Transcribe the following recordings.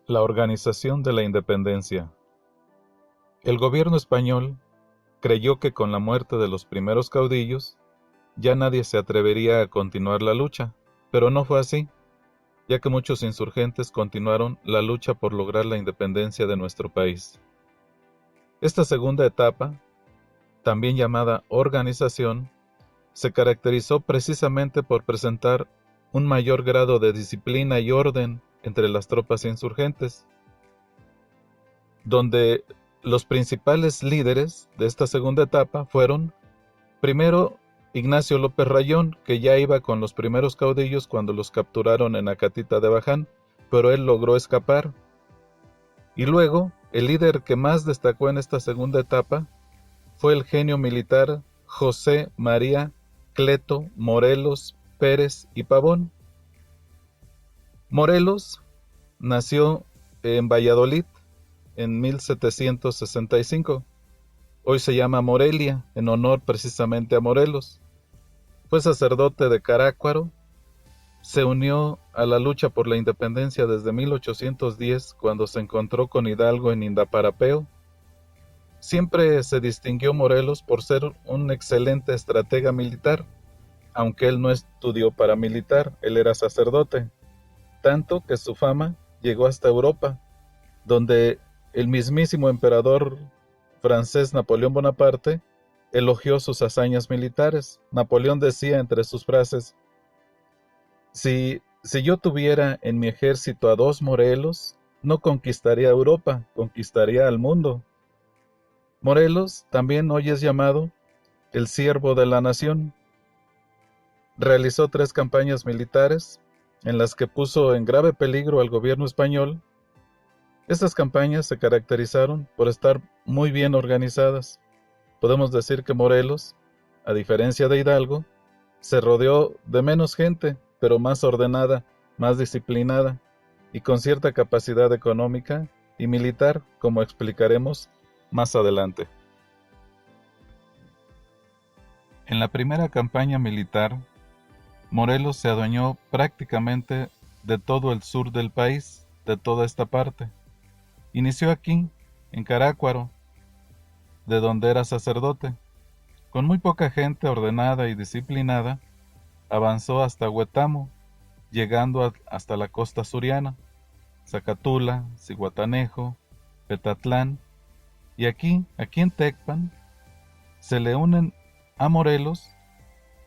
La organización de la independencia. El gobierno español creyó que con la muerte de los primeros caudillos ya nadie se atrevería a continuar la lucha, pero no fue así, ya que muchos insurgentes continuaron la lucha por lograr la independencia de nuestro país. Esta segunda etapa, también llamada organización, se caracterizó precisamente por presentar un mayor grado de disciplina y orden entre las tropas insurgentes, donde los principales líderes de esta segunda etapa fueron, primero, Ignacio López Rayón, que ya iba con los primeros caudillos cuando los capturaron en Acatita de Baján, pero él logró escapar. Y luego, el líder que más destacó en esta segunda etapa fue el genio militar José María Cleto Morelos Pérez y Pavón. Morelos nació en Valladolid en 1765. Hoy se llama Morelia, en honor precisamente a Morelos. Fue sacerdote de Carácuaro, se unió a la lucha por la independencia desde 1810, cuando se encontró con Hidalgo en Indaparapeo. Siempre se distinguió Morelos por ser un excelente estratega militar, aunque él no estudió para militar, él era sacerdote, tanto que su fama llegó hasta Europa, donde el mismísimo emperador francés Napoleón Bonaparte elogió sus hazañas militares. Napoleón decía entre sus frases: si yo tuviera en mi ejército a 2 Morelos, no conquistaría Europa, conquistaría al mundo. Morelos también hoy es llamado el siervo de la nación. Realizó 3 campañas militares en las que puso en grave peligro al gobierno español. Estas campañas se caracterizaron por estar muy bien organizadas. Podemos decir que Morelos, a diferencia de Hidalgo, se rodeó de menos gente, pero más ordenada, más disciplinada y con cierta capacidad económica y militar, como explicaremos más adelante. En la primera campaña militar, Morelos se adueñó prácticamente de todo el sur del país, de toda esta parte. Inició aquí, en Carácuaro, de donde era sacerdote. Con muy poca gente ordenada y disciplinada, avanzó hasta Huetamo, llegando hasta la costa suriana, Zacatula, Zihuatanejo, Petatlán, y aquí en Tecpan, se le unen a Morelos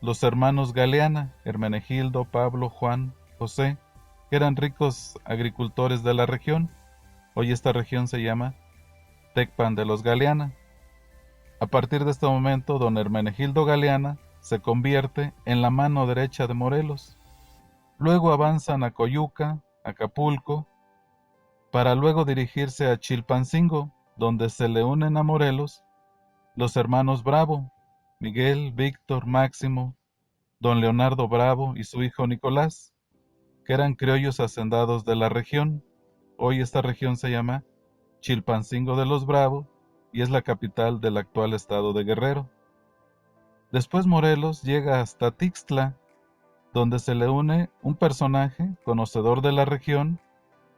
los hermanos Galeana, Hermenegildo, Pablo, Juan, José, que eran ricos agricultores de la región. Hoy esta región se llama Tecpan de los Galeana. A partir de este momento, don Hermenegildo Galeana se convierte en la mano derecha de Morelos. Luego avanzan a Coyuca, Acapulco, para luego dirigirse a Chilpancingo, donde se le unen a Morelos los hermanos Bravo, Miguel, Víctor, Máximo, don Leonardo Bravo y su hijo Nicolás, que eran criollos hacendados de la región. Hoy esta región se llama Chilpancingo de los Bravo y es la capital del actual estado de Guerrero. Después Morelos llega hasta Tixtla, donde se le une un personaje conocedor de la región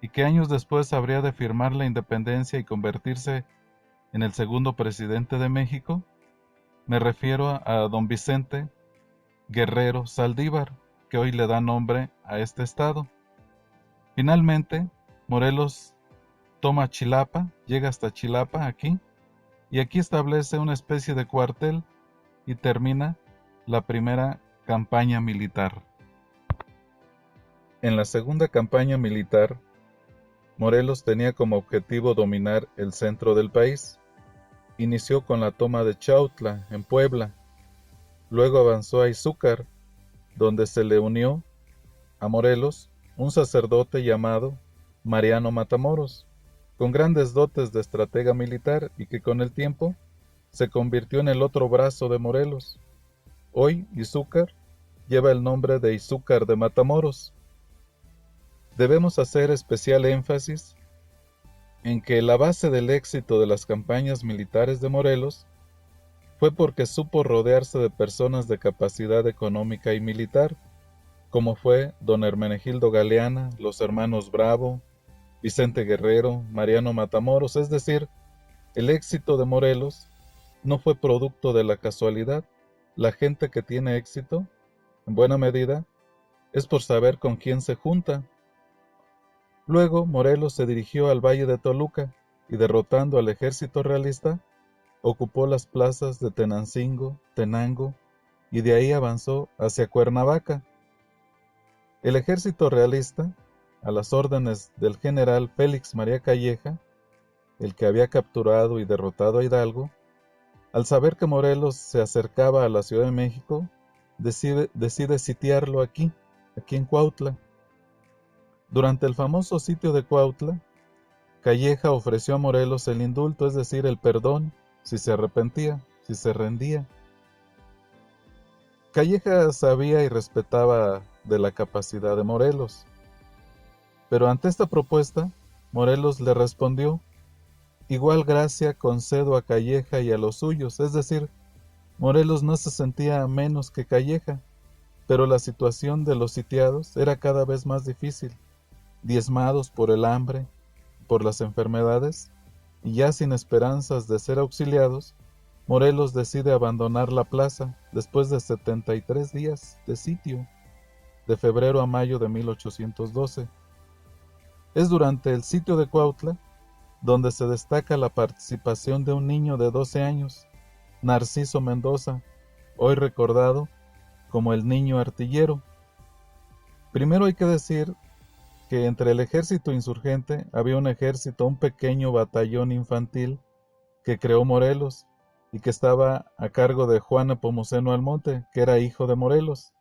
y que años después habría de firmar la independencia y convertirse en el segundo presidente de México. Me refiero a don Vicente Guerrero Saldívar, que hoy le da nombre a este estado. Finalmente, Morelos toma Chilapa, llega hasta Chilapa aquí, y aquí establece una especie de cuartel y termina la primera campaña militar. En la segunda campaña militar, Morelos tenía como objetivo dominar el centro del país. Inició con la toma de Chautla, en Puebla. Luego avanzó a Izúcar, donde se le unió a Morelos un sacerdote llamado Mariano Matamoros, con grandes dotes de estratega militar y que con el tiempo se convirtió en el otro brazo de Morelos. Hoy Izúcar lleva el nombre de Izúcar de Matamoros. Debemos hacer especial énfasis en que la base del éxito de las campañas militares de Morelos fue porque supo rodearse de personas de capacidad económica y militar, como fue don Hermenegildo Galeana, los hermanos Bravo, Vicente Guerrero, Mariano Matamoros, es decir, el éxito de Morelos no fue producto de la casualidad. La gente que tiene éxito, en buena medida, es por saber con quién se junta. Luego Morelos se dirigió al valle de Toluca y derrotando al ejército realista, ocupó las plazas de Tenancingo, Tenango y de ahí avanzó hacia Cuernavaca. El ejército realista, a las órdenes del general Félix María Calleja, el que había capturado y derrotado a Hidalgo, al saber que Morelos se acercaba a la Ciudad de México, decide sitiarlo aquí en Cuautla. Durante el famoso sitio de Cuautla, Calleja ofreció a Morelos el indulto, es decir, el perdón, si se arrepentía, si se rendía. Calleja sabía y respetaba de la capacidad de Morelos, pero ante esta propuesta, Morelos le respondió: igual gracia concedo a Calleja y a los suyos, es decir, Morelos no se sentía menos que Calleja, pero la situación de los sitiados era cada vez más difícil, diezmados por el hambre, por las enfermedades, y ya sin esperanzas de ser auxiliados, Morelos decide abandonar la plaza después de 73 días de sitio, de febrero a mayo de 1812. Es durante el sitio de Cuautla donde se destaca la participación de un niño de 12 años, Narciso Mendoza, hoy recordado como el niño artillero. Primero hay que decir que entre el ejército insurgente había un pequeño batallón infantil que creó Morelos y que estaba a cargo de Juan Nepomuceno Almonte, que era hijo de Morelos.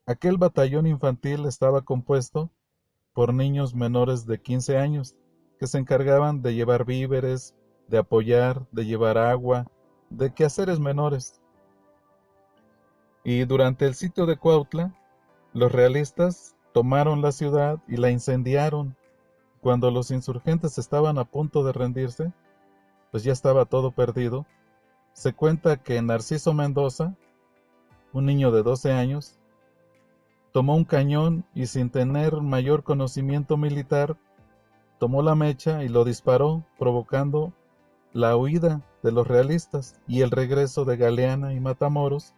Aquel batallón infantil estaba compuesto por niños menores de 15 años, que se encargaban de llevar víveres, de apoyar, de llevar agua, de quehaceres menores. Y durante el sitio de Cuautla, los realistas tomaron la ciudad y la incendiaron. Cuando los insurgentes estaban a punto de rendirse, pues ya estaba todo perdido. Se cuenta que Narciso Mendoza, un niño de 12 años, tomó un cañón y sin tener mayor conocimiento militar, tomó la mecha y lo disparó, provocando la huida de los realistas y el regreso de Galeana y Matamoros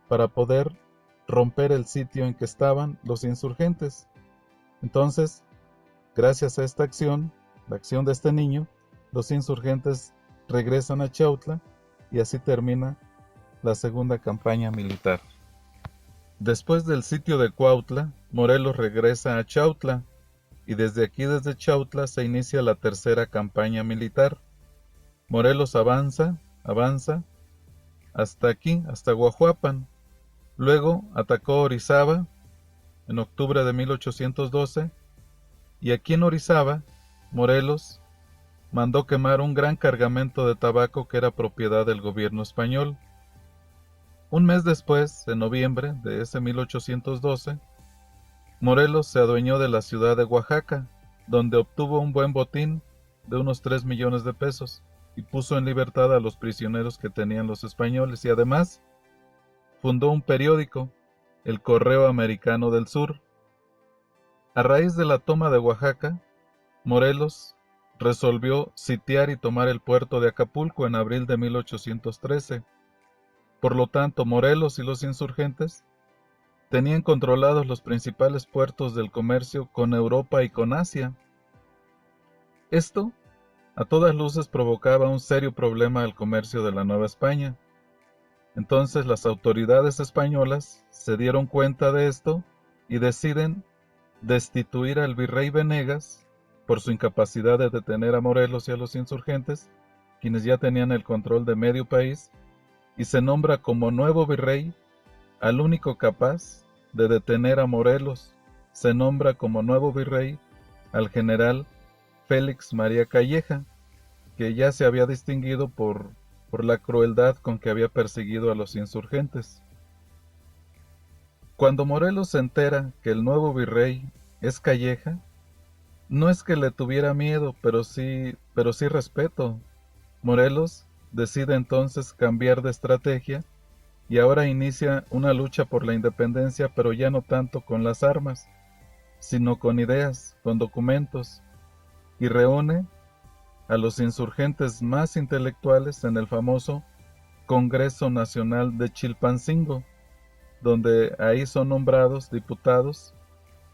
para poder romper el sitio en que estaban los insurgentes. Entonces, gracias a esta acción, la acción de este niño, los insurgentes regresan a Chautla y así termina la segunda campaña militar. Después del sitio de Cuautla, Morelos regresa a Chautla y desde Chautla se inicia la tercera campaña militar. Morelos avanza hasta Guajuapan. Luego atacó Orizaba en octubre de 1812 y aquí en Orizaba, Morelos mandó quemar un gran cargamento de tabaco que era propiedad del gobierno español. Un mes después, en noviembre de ese 1812, Morelos se adueñó de la ciudad de Oaxaca, donde obtuvo un buen botín de unos 3 millones de pesos y puso en libertad a los prisioneros que tenían los españoles y además fundó un periódico, el Correo Americano del Sur. A raíz de la toma de Oaxaca, Morelos resolvió sitiar y tomar el puerto de Acapulco en abril de 1813. Por lo tanto, Morelos y los insurgentes tenían controlados los principales puertos del comercio con Europa y con Asia. Esto, a todas luces, provocaba un serio problema al comercio de la Nueva España. Entonces las autoridades españolas se dieron cuenta de esto y deciden destituir al virrey Venegas por su incapacidad de detener a Morelos y a los insurgentes, quienes ya tenían el control de medio país, y se nombra como nuevo virrey al único capaz de detener a Morelos. Se nombra como nuevo virrey al general Félix María Calleja, que ya se había distinguido por la crueldad con que había perseguido a los insurgentes. Cuando Morelos se entera que el nuevo virrey es Calleja, no es que le tuviera miedo, pero sí respeto. Morelos decide entonces cambiar de estrategia y ahora inicia una lucha por la independencia, pero ya no tanto con las armas, sino con ideas, con documentos, y reúne a los insurgentes más intelectuales en el famoso Congreso Nacional de Chilpancingo, donde ahí son nombrados diputados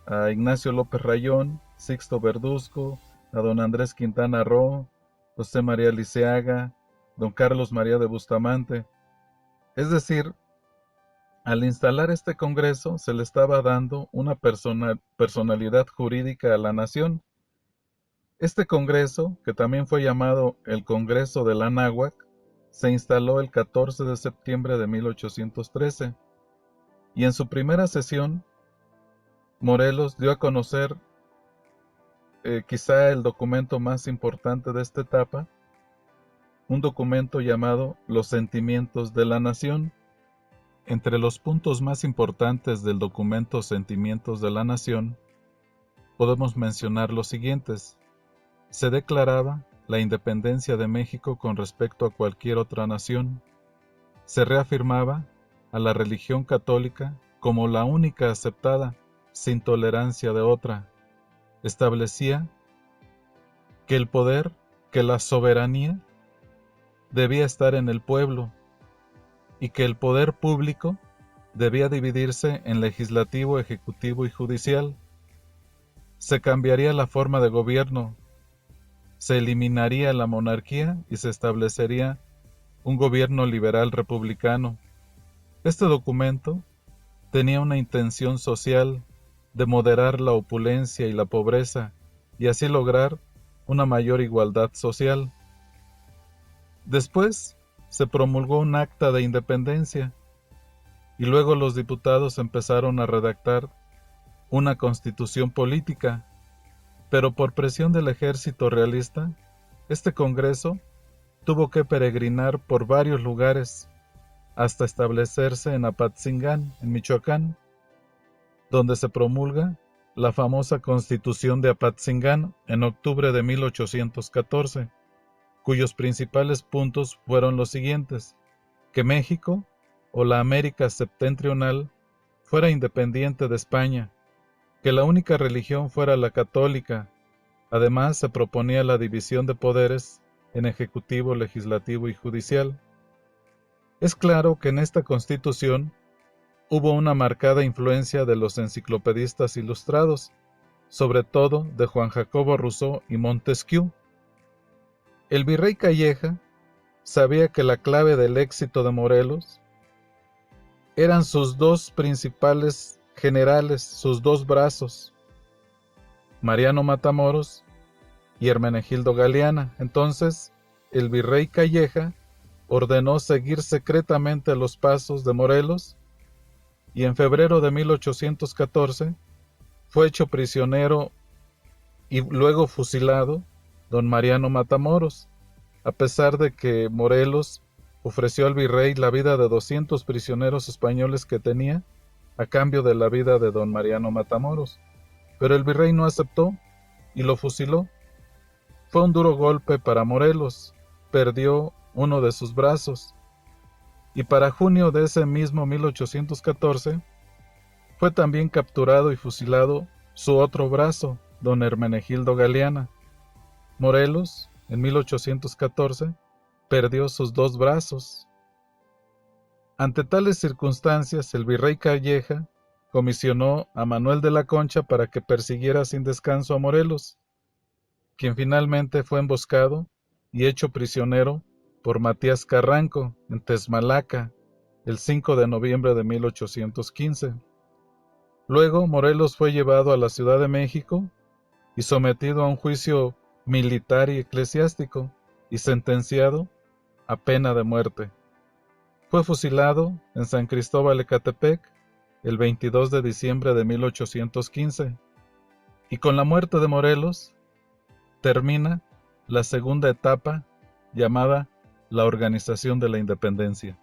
a Ignacio López Rayón, Sixto Verduzco, a don Andrés Quintana Roo, José María Liceaga, don Carlos María de Bustamante. Es decir, al instalar este Congreso se le estaba dando una personalidad jurídica a la nación. Este Congreso, que también fue llamado el Congreso de la Anáhuac, se instaló el 14 de septiembre de 1813, y en su primera sesión, Morelos dio a conocer quizá el documento más importante de esta etapa, un documento llamado Los Sentimientos de la Nación. Entre los puntos más importantes del documento Sentimientos de la Nación, podemos mencionar los siguientes. Se declaraba la independencia de México con respecto a cualquier otra nación. Se reafirmaba a la religión católica como la única aceptada, sin tolerancia de otra. Establecía que el poder, que la soberanía, debía estar en el pueblo y que el poder público debía dividirse en legislativo, ejecutivo y judicial. Se cambiaría la forma de gobierno, se eliminaría la monarquía y se establecería un gobierno liberal republicano. Este documento tenía una intención social de moderar la opulencia y la pobreza y así lograr una mayor igualdad social. Después se promulgó un acta de independencia y luego los diputados empezaron a redactar una constitución política, pero por presión del ejército realista, este Congreso tuvo que peregrinar por varios lugares hasta establecerse en Apatzingán, en Michoacán, donde se promulga la famosa Constitución de Apatzingán en octubre de 1814, cuyos principales puntos fueron los siguientes: que México, o la América septentrional, fuera independiente de España, que la única religión fuera la católica. Además, se proponía la división de poderes en ejecutivo, legislativo y judicial. Es claro que en esta Constitución hubo una marcada influencia de los enciclopedistas ilustrados, sobre todo de Juan Jacobo Rousseau y Montesquieu. El virrey Calleja sabía que la clave del éxito de Morelos eran sus dos principales generales, sus dos brazos, Mariano Matamoros y Hermenegildo Galeana. Entonces, el virrey Calleja ordenó seguir secretamente los pasos de Morelos y en febrero de 1814 fue hecho prisionero y luego fusilado don Mariano Matamoros, a pesar de que Morelos ofreció al virrey la vida de 200 prisioneros españoles que tenía a cambio de la vida de don Mariano Matamoros. Pero el virrey no aceptó y lo fusiló. Fue un duro golpe para Morelos, perdió uno de sus brazos, y para junio de ese mismo 1814 fue también capturado y fusilado su otro brazo, don Hermenegildo Galeana. Morelos, en 1814, perdió sus dos brazos. Ante tales circunstancias, el virrey Calleja comisionó a Manuel de la Concha para que persiguiera sin descanso a Morelos, quien finalmente fue emboscado y hecho prisionero por Matías Carranco en Tesmalaca el 5 de noviembre de 1815. Luego Morelos fue llevado a la Ciudad de México y sometido a un juicio militar y eclesiástico y sentenciado a pena de muerte. Fue fusilado en San Cristóbal Ecatepec el 22 de diciembre de 1815 y con la muerte de Morelos termina la segunda etapa llamada la Organización de la Independencia.